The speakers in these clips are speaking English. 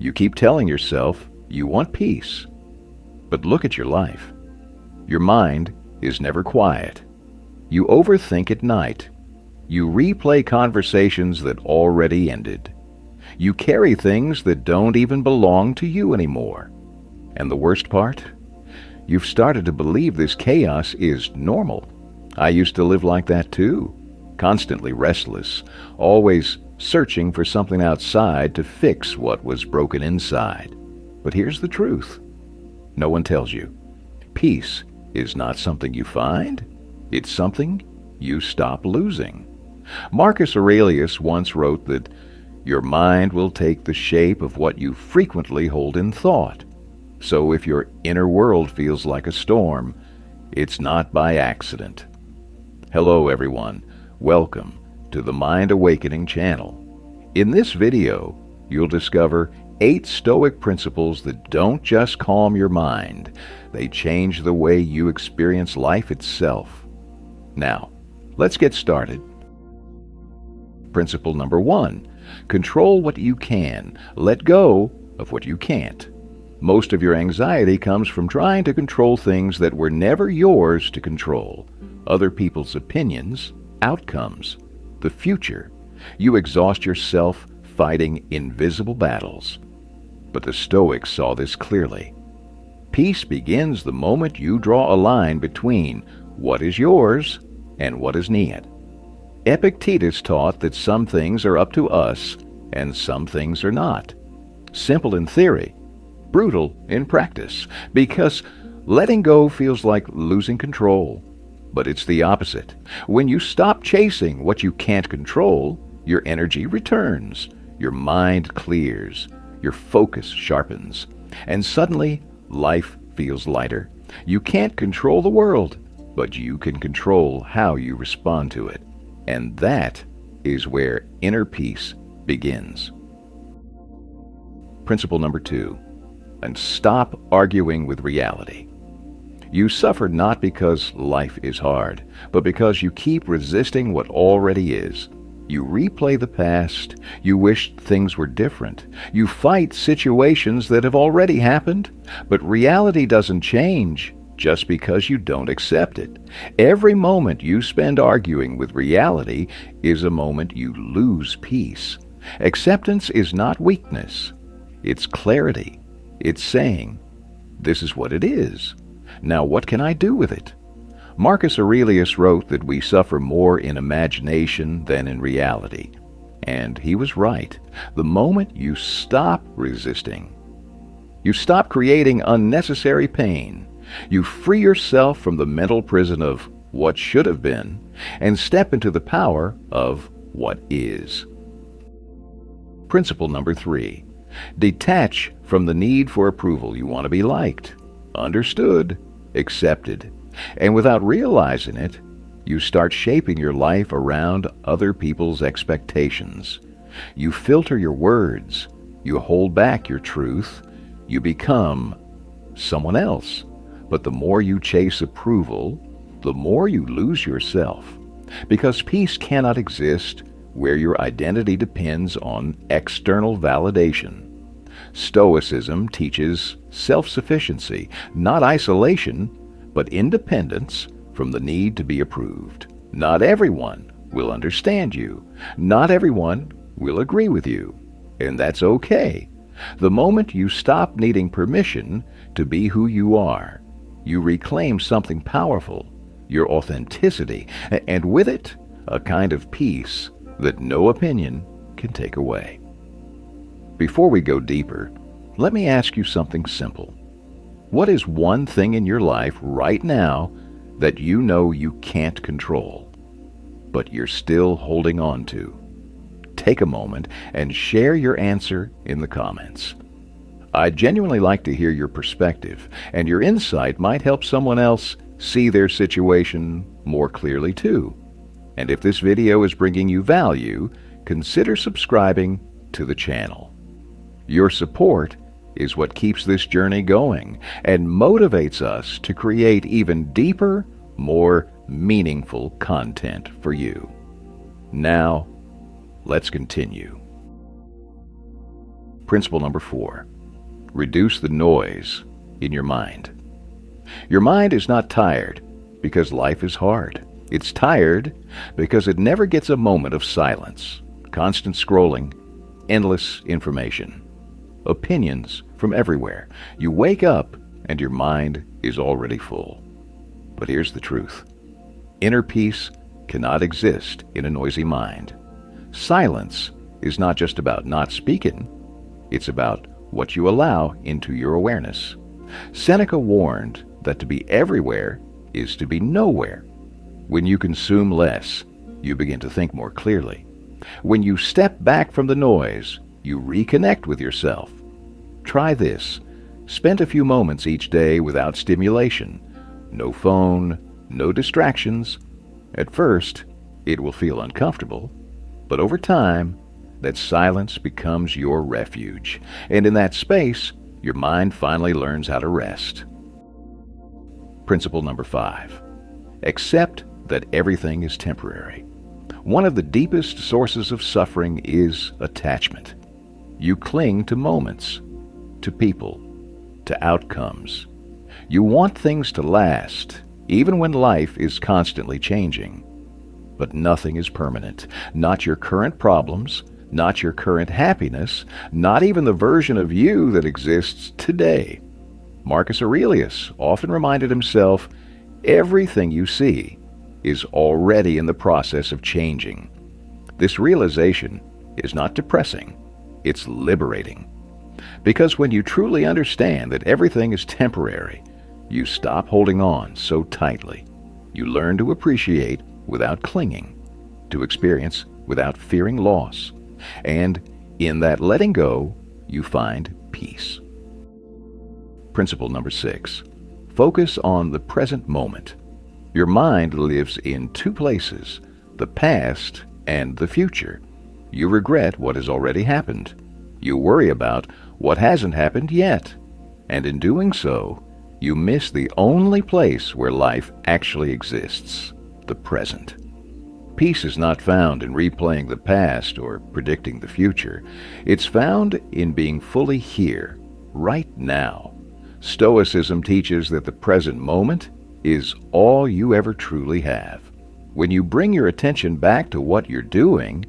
You keep telling yourself you want peace. But look at your life. Your mind is never quiet. You overthink at night. You replay conversations that already ended. You carry things that don't even belong to you anymore. And the worst part? You've started to believe this chaos is normal. I used to live like that too. Constantly restless, always searching for something outside to fix what was broken inside. But here's the truth. No one tells you. Peace is not something you find. It's something you stop losing. Marcus Aurelius once wrote that your mind will take the shape of what you frequently hold in thought. So if your inner world feels like a storm, it's not by accident. Hello everyone. Welcome to the Mind Awakening channel. In this video, you'll discover 8 Stoic principles that don't just calm your mind. They change the way you experience life itself. Now, let's get started. Principle number 1. Control what you can. Let go of what you can't. Most of your anxiety comes from trying to control things that were never yours to control. Other people's opinions, outcomes, the future. You exhaust yourself fighting invisible battles. But the Stoics saw this clearly. Peace begins the moment you draw a line between what is yours and what is not. Epictetus taught that some things are up to us and some things are not. Simple in theory, brutal in practice, because letting go feels like losing control. But it's the opposite. When you stop chasing what you can't control, your energy returns, your mind clears, your focus sharpens, and suddenly life feels lighter. You can't control the world, but you can control how you respond to it. And that is where inner peace begins. Principle number 2. And stop arguing with reality. You suffer not because life is hard, but because you keep resisting what already is. You replay the past. You wish things were different. You fight situations that have already happened, but reality doesn't change just because you don't accept it. Every moment you spend arguing with reality is a moment you lose peace. Acceptance is not weakness. It's clarity. It's saying, this is what it is. Now what can I do with it? Marcus Aurelius wrote that we suffer more in imagination than in reality. And he was right. The moment you stop resisting, you stop creating unnecessary pain. You free yourself from the mental prison of what should have been and step into the power of what is. Principle number 3. Detach from the need for approval. You want to be liked, understood, accepted. And without realizing it, you start shaping your life around other people's expectations. You filter your words. You hold back your truth. You become someone else. But the more you chase approval, the more you lose yourself. Because peace cannot exist where your identity depends on external validation. Stoicism teaches self-sufficiency, not isolation, but independence from the need to be approved. Not everyone will understand you. Not everyone will agree with you. And that's okay. The moment you stop needing permission to be who you are, you reclaim something powerful, your authenticity, and with it, a kind of peace that no opinion can take away. Before we go deeper, let me ask you something simple. What is one thing in your life right now that you know you can't control, but you're still holding on to? Take a moment and share your answer in the comments. I'd genuinely like to hear your perspective, and your insight might help someone else see their situation more clearly too. And if this video is bringing you value, consider subscribing to the channel. Your support is what keeps this journey going and motivates us to create even deeper, more meaningful content for you. Now, let's continue. Principle number 4. Reduce the noise in your mind. Your mind is not tired because life is hard. It's tired because it never gets a moment of silence. Constant scrolling, endless information, opinions from everywhere. You wake up and your mind is already full. But here's the truth. Inner peace cannot exist in a noisy mind. Silence is not just about not speaking. It's about what you allow into your awareness. Seneca warned that to be everywhere is to be nowhere. When you consume less, you begin to think more clearly. When you step back from the noise, you reconnect with yourself. Try this. Spend a few moments each day without stimulation. No phone, no distractions. At first, it will feel uncomfortable, but over time, that silence becomes your refuge, and in that space, your mind finally learns how to rest. Principle number 5. Accept that everything is temporary. One of the deepest sources of suffering is attachment. You cling to moments, to people, to outcomes. You want things to last, even when life is constantly changing. But nothing is permanent. Not your current problems, not your current happiness, not even the version of you that exists today. Marcus Aurelius often reminded himself, everything you see is already in the process of changing. This realization is not depressing, it's liberating. Because when you truly understand that everything is temporary, you stop holding on so tightly. You learn to appreciate without clinging, to experience without fearing loss. And in that letting go, you find peace. Principle number 6. Focus on the present moment. Your mind lives in two places, the past and the future. You regret what has already happened. You worry about what hasn't happened yet. And in doing so, you miss the only place where life actually exists, the present. Peace is not found in replaying the past or predicting the future. It's found in being fully here, right now. Stoicism teaches that the present moment is all you ever truly have. When you bring your attention back to what you're doing,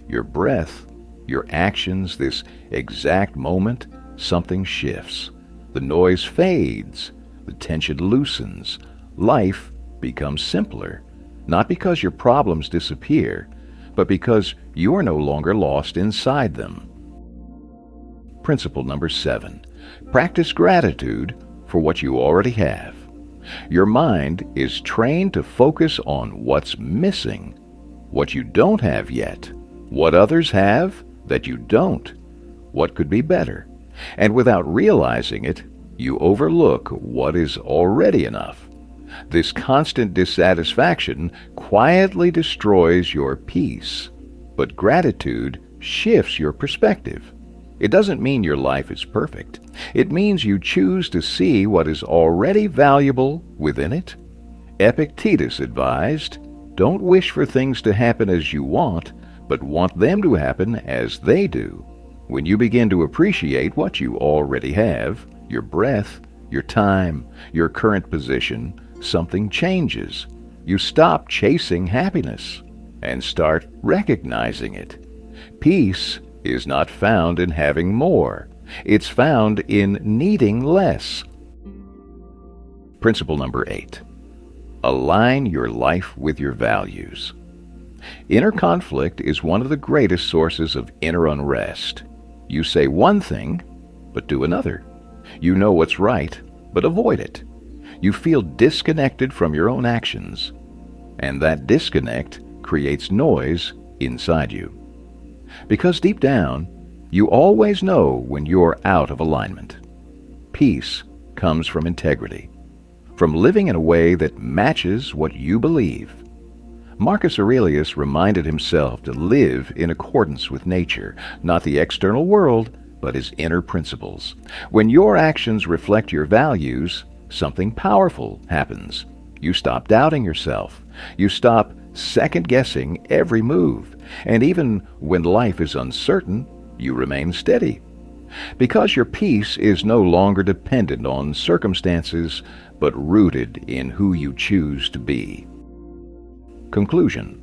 your breath, your actions, this exact moment, something shifts. The noise fades, the tension loosens, life becomes simpler. Not because your problems disappear, but because you are no longer lost inside them. Principle number 7. Practice gratitude for what you already have. Your mind is trained to focus on what's missing, what you don't have yet, what others have that you don't, what could be better. And without realizing it, you overlook what is already enough. This constant dissatisfaction quietly destroys your peace, but gratitude shifts your perspective. It doesn't mean your life is perfect. It means you choose to see what is already valuable within it. Epictetus advised, don't wish for things to happen as you want, but want them to happen as they do. When you begin to appreciate what you already have, your breath, your time, your current position, something changes. You stop chasing happiness and start recognizing it. Peace is not found in having more. It's found in needing less. Principle number 8. Align your life with your values. Inner conflict is one of the greatest sources of inner unrest. You say one thing, but do another. You know what's right, but avoid it. You feel disconnected from your own actions, and that disconnect creates noise inside you. Because deep down, you always know when you're out of alignment. Peace comes from integrity, from living in a way that matches what you believe. Marcus Aurelius reminded himself to live in accordance with nature, not the external world, but his inner principles. When your actions reflect your values, something powerful happens. You stop doubting yourself. You stop second-guessing every move. And even when life is uncertain, you remain steady. Because your peace is no longer dependent on circumstances, but rooted in who you choose to be. Conclusion.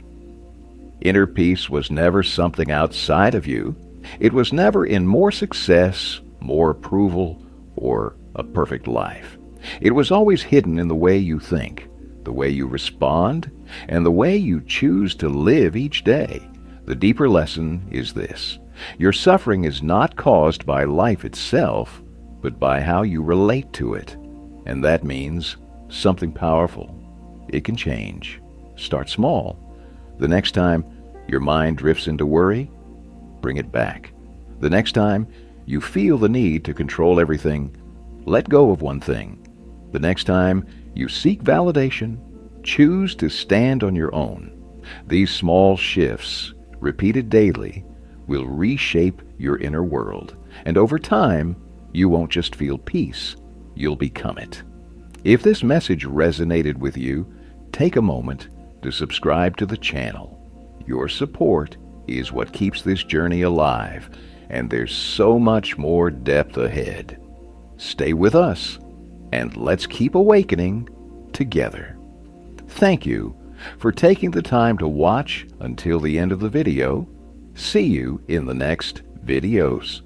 Inner peace was never something outside of you. It was never in more success, more approval, or a perfect life. It was always hidden in the way you think, the way you respond, and the way you choose to live each day. The deeper lesson is this: your suffering is not caused by life itself, but by how you relate to it. And that means something powerful. It can change. Start small. The next time your mind drifts into worry, bring it back. The next time you feel the need to control everything, let go of one thing. The next time you seek validation, choose to stand on your own. These small shifts, repeated daily, will reshape your inner world. And over time, you won't just feel peace, you'll become it. If this message resonated with you, take a moment to subscribe to the channel. Your support is what keeps this journey alive, and there's so much more depth ahead. Stay with us, and let's keep awakening together. Thank you for taking the time to watch until the end of the video. See you in the next videos.